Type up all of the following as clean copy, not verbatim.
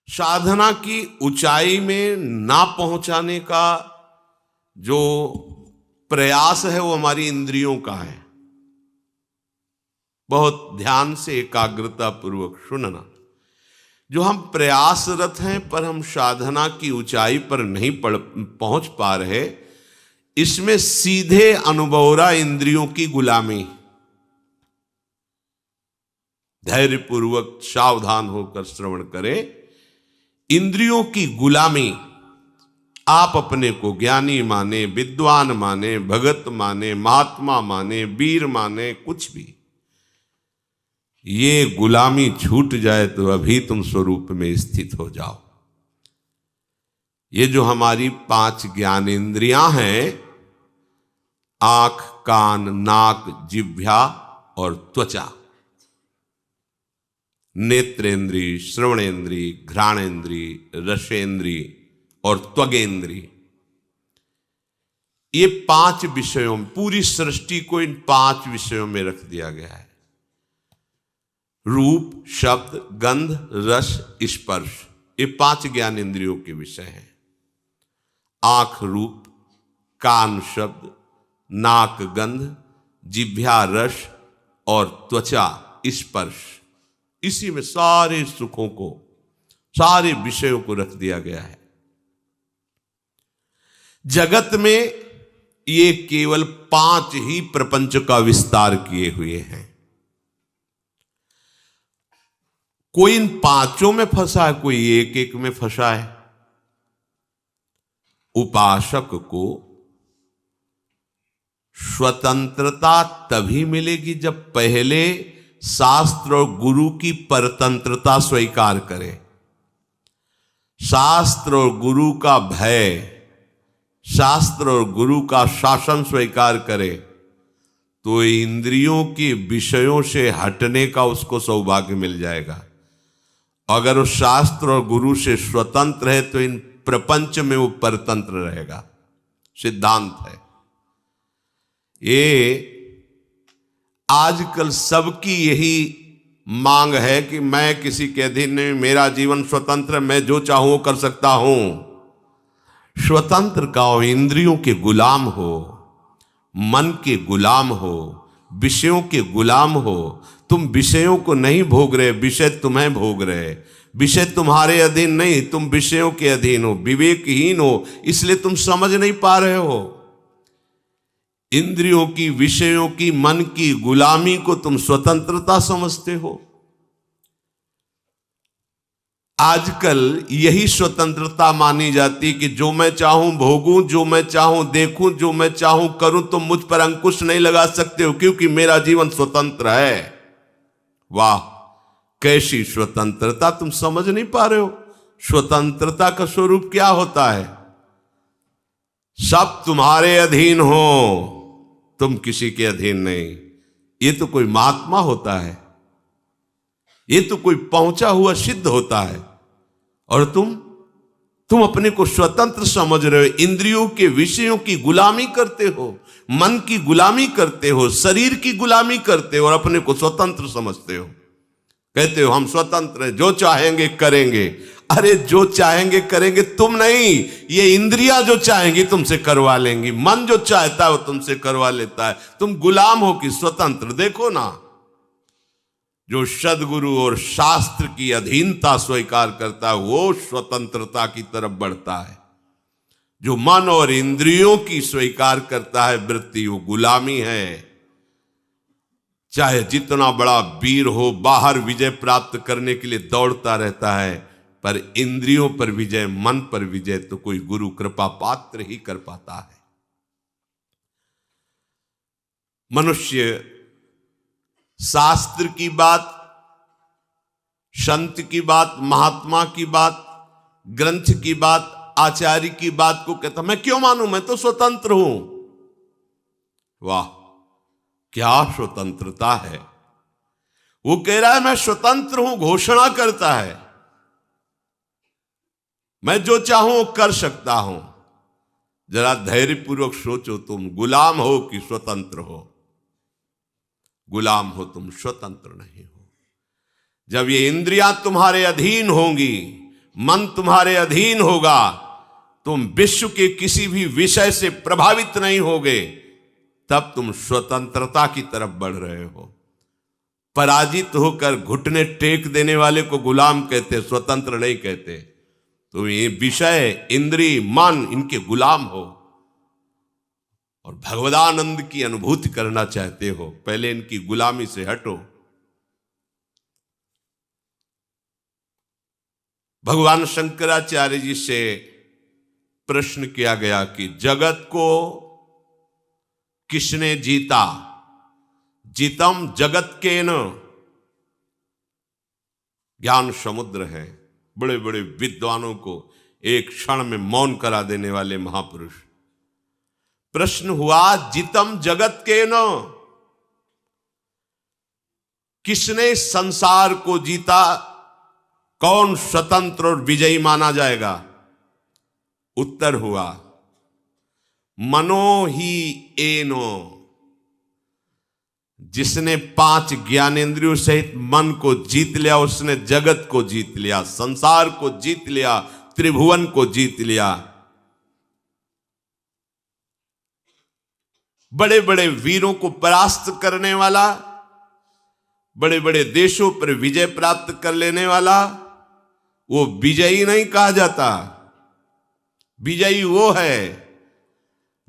साधना की ऊंचाई में ना पहुंचाने का जो प्रयास है वो हमारी इंद्रियों का है। बहुत ध्यान से एकाग्रता पूर्वक सुनना। जो हम प्रयासरत हैं पर हम साधना की ऊंचाई पर नहीं पहुंच पा रहे, इसमें सीधे अनुभवरा इंद्रियों की गुलामी। धैर्यपूर्वक सावधान होकर श्रवण करें। इंद्रियों की गुलामी, आप अपने को ज्ञानी माने, विद्वान माने, भगत माने, महात्मा माने, वीर माने, कुछ भी, ये गुलामी छूट जाए तो अभी तुम स्वरूप में स्थित हो जाओ। ये जो हमारी 5 ज्ञानेंद्रियां हैं, आंख, कान, नाक, जिह्वा और त्वचा, नेत्रेंद्री, श्रवणेंद्री, घ्राणेंद्री, रसेंद्री और त्वगेंद्री, ये 5 विषयों में, पूरी सृष्टि को इन 5 विषयों में रख दिया गया है। रूप, शब्द, गंध, रस, स्पर्श, ये 5 ज्ञान इंद्रियों के विषय हैं। आंख रूप, कान शब्द, नाक गंध, जिह्वा रस और त्वचा स्पर्श, इसी में सारे सुखों को, सारे विषयों को रख दिया गया है। जगत में ये केवल 5 ही प्रपंच का विस्तार किए हुए हैं। कोई इन 5 में फंसा है, कोई एक एक में फंसा है। उपासक को स्वतंत्रता तभी मिलेगी जब पहले शास्त्र और गुरु की परतंत्रता स्वीकार करे। शास्त्र और गुरु का भय, शास्त्र और गुरु का शासन स्वीकार करे तो इंद्रियों के विषयों से हटने का उसको सौभाग्य मिल जाएगा। अगर वो शास्त्र और गुरु से स्वतंत्र है तो इन प्रपंच में वो परतंत्र रहेगा। सिद्धांत है ये। आजकल सबकी यही मांग है कि मैं किसी के अधीन नहीं, मेरा जीवन स्वतंत्र, मैं जो चाहूं वो कर सकता हूं। स्वतंत्र का हो, इंद्रियों के गुलाम हो, मन के गुलाम हो, विषयों के गुलाम हो। तुम विषयों को नहीं भोग रहे, विषय तुम्हें भोग रहे। विषय तुम्हारे अधीन नहीं, तुम विषयों के अधीन हो, विवेकहीन हो, इसलिए तुम समझ नहीं पा रहे हो। इंद्रियों की, विषयों की, मन की गुलामी को तुम स्वतंत्रता समझते हो। आजकल यही स्वतंत्रता मानी जाती कि जो मैं चाहूं भोगूं, जो मैं चाहूं देखूं, जो मैं चाहूं करूं, तुम मुझ पर अंकुश नहीं लगा सकते हो क्योंकि मेरा जीवन स्वतंत्र है। वाह, कैसी स्वतंत्रता! तुम समझ नहीं पा रहे हो स्वतंत्रता का स्वरूप क्या होता है। सब तुम्हारे अधीन हो, तुम किसी के अधीन नहीं। ये तो कोई महात्मा होता है, ये तो कोई पहुंचा हुआ सिद्ध होता है, और तुम अपने को स्वतंत्र समझ रहे हो। इंद्रियों के विषयों की गुलामी करते हो, मन की गुलामी करते हो, शरीर की गुलामी करते हो और अपने को स्वतंत्र समझते हो। कहते हो हम स्वतंत्र हैं, जो चाहेंगे करेंगे। अरे जो चाहेंगे करेंगे तुम नहीं, ये इंद्रियां जो चाहेंगी तुमसे करवा लेंगी। मन जो चाहता है वो तुमसे करवा लेता है। तुम गुलाम हो कि स्वतंत्र? देखो ना, जो सद्गुरु और शास्त्र की अधीनता स्वीकार करता है वो स्वतंत्रता की तरफ बढ़ता है। जो मन और इंद्रियों की स्वीकार करता है वृत्ति, वो गुलामी है। चाहे जितना बड़ा वीर हो, बाहर विजय प्राप्त करने के लिए दौड़ता रहता है, पर इंद्रियों पर विजय, मन पर विजय तो कोई गुरु कृपा पात्र ही कर पाता है। मनुष्य शास्त्र की बात, संत की बात, महात्मा की बात, ग्रंथ की बात, आचार्य की बात को कहता मैं क्यों मानूं, मैं तो स्वतंत्र हूं। वाह, क्या स्वतंत्रता है! वो कह रहा है मैं स्वतंत्र हूं, घोषणा करता है मैं जो चाहूं कर सकता हूं। जरा धैर्यपूर्वक सोचो, तुम गुलाम हो कि स्वतंत्र हो? गुलाम हो, तुम स्वतंत्र नहीं हो। जब ये इंद्रियां तुम्हारे अधीन होंगी, मन तुम्हारे अधीन होगा, तुम विश्व के किसी भी विषय से प्रभावित नहीं होगे, तब तुम स्वतंत्रता की तरफ बढ़ रहे हो। पराजित होकर घुटने टेक देने वाले को गुलाम कहते, स्वतंत्र नहीं कहते। तुम ये विषय, इंद्री, मन, इनके गुलाम हो और भगवदानंद की अनुभूति करना चाहते हो, पहले इनकी गुलामी से हटो। भगवान शंकराचार्य जी से प्रश्न किया गया कि जगत को किसने जीता? जीतम जगत के न। ज्ञान समुद्र है, बड़े बड़े विद्वानों को एक क्षण में मौन करा देने वाले महापुरुष। प्रश्न हुआ, जीतम जगत के न, किसने संसार को जीता? कौन स्वतंत्र और विजयी माना जाएगा? उत्तर हुआ, मनो ही एनो। जिसने 5 ज्ञानेंद्रियों सहित मन को जीत लिया, उसने जगत को जीत लिया, संसार को जीत लिया, त्रिभुवन को जीत लिया। बड़े बड़े वीरों को परास्त करने वाला, बड़े बड़े देशों पर विजय प्राप्त कर लेने वाला, वो विजयी नहीं कहा जाता। विजयी वो है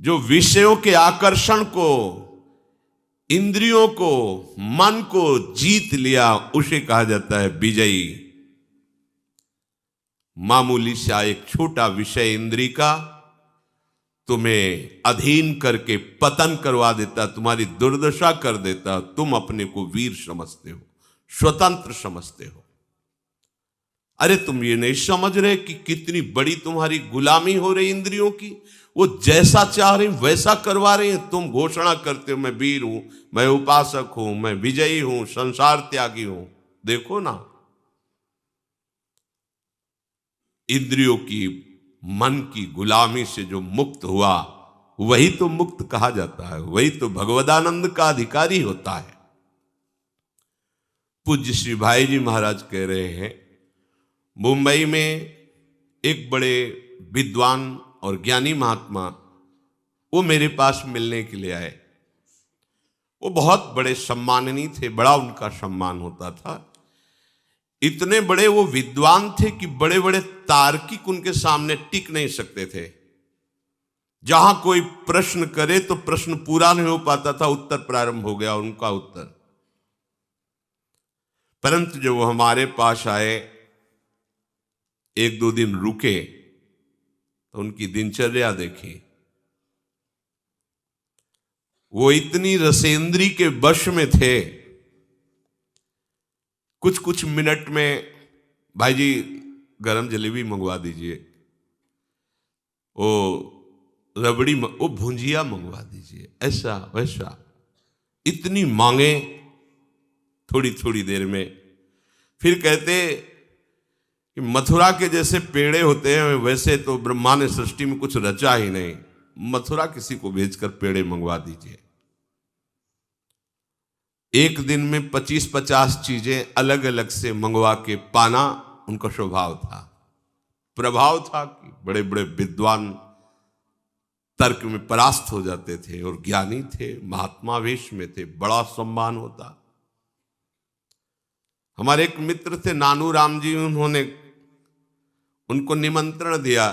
जो विषयों के आकर्षण को, इंद्रियों को, मन को जीत लिया, उसे कहा जाता है विजयी। मामूली सा एक छोटा विषय इंद्री का तुम्हें अधीन करके पतन करवा देता, तुम्हारी दुर्दशा कर देता। तुम अपने को वीर समझते हो, स्वतंत्र समझते हो। अरे तुम ये नहीं समझ रहे कि कितनी बड़ी तुम्हारी गुलामी हो रही इंद्रियों की। वो जैसा चाह रही वैसा करवा रही है। तुम घोषणा करते हो मैं वीर हूं, मैं उपासक हूं, मैं विजयी हूं, संसार त्यागी हूं। देखो ना, इंद्रियों की, मन की गुलामी से जो मुक्त हुआ, वही तो मुक्त कहा जाता है, वही तो भगवदानंद का अधिकारी होता है। पूज्य श्री भाई जी महाराज कह रहे हैं, मुंबई में एक बड़े विद्वान और ज्ञानी महात्मा, वो मेरे पास मिलने के लिए आए। वो बहुत बड़े सम्माननीय थे, बड़ा उनका सम्मान होता था। इतने बड़े वो विद्वान थे कि बड़े बड़े तार्किक उनके सामने टिक नहीं सकते थे। जहां कोई प्रश्न करे तो प्रश्न पूरा नहीं हो पाता था, उत्तर प्रारंभ हो गया उनका उत्तर। परंतु जब वो हमारे पास आए, 1-2 दिन रुके, तो उनकी दिनचर्या देखी। वो इतनी रसेंद्री के वश में थे, कुछ कुछ मिनट में भाई जी गरम जलेबी मंगवा दीजिए, वो रबड़ी, वो भुंजिया मंगवा दीजिए, ऐसा वैसा, इतनी मांगे थोड़ी थोड़ी देर में। फिर कहते कि मथुरा के जैसे पेड़े होते हैं, वैसे तो ब्रह्मा ने सृष्टि में कुछ रचा ही नहीं, मथुरा किसी को भेजकर पेड़े मंगवा दीजिए। एक दिन में 25-50 चीजें अलग अलग से मंगवा के पाना उनका स्वभाव था, प्रभाव था कि बड़े बड़े विद्वान तर्क में परास्त हो जाते थे और ज्ञानी थे, महात्मा वेश में थे, बड़ा सम्मान होता। हमारे एक मित्र थे नानू राम जी, उन्होंने उनको निमंत्रण दिया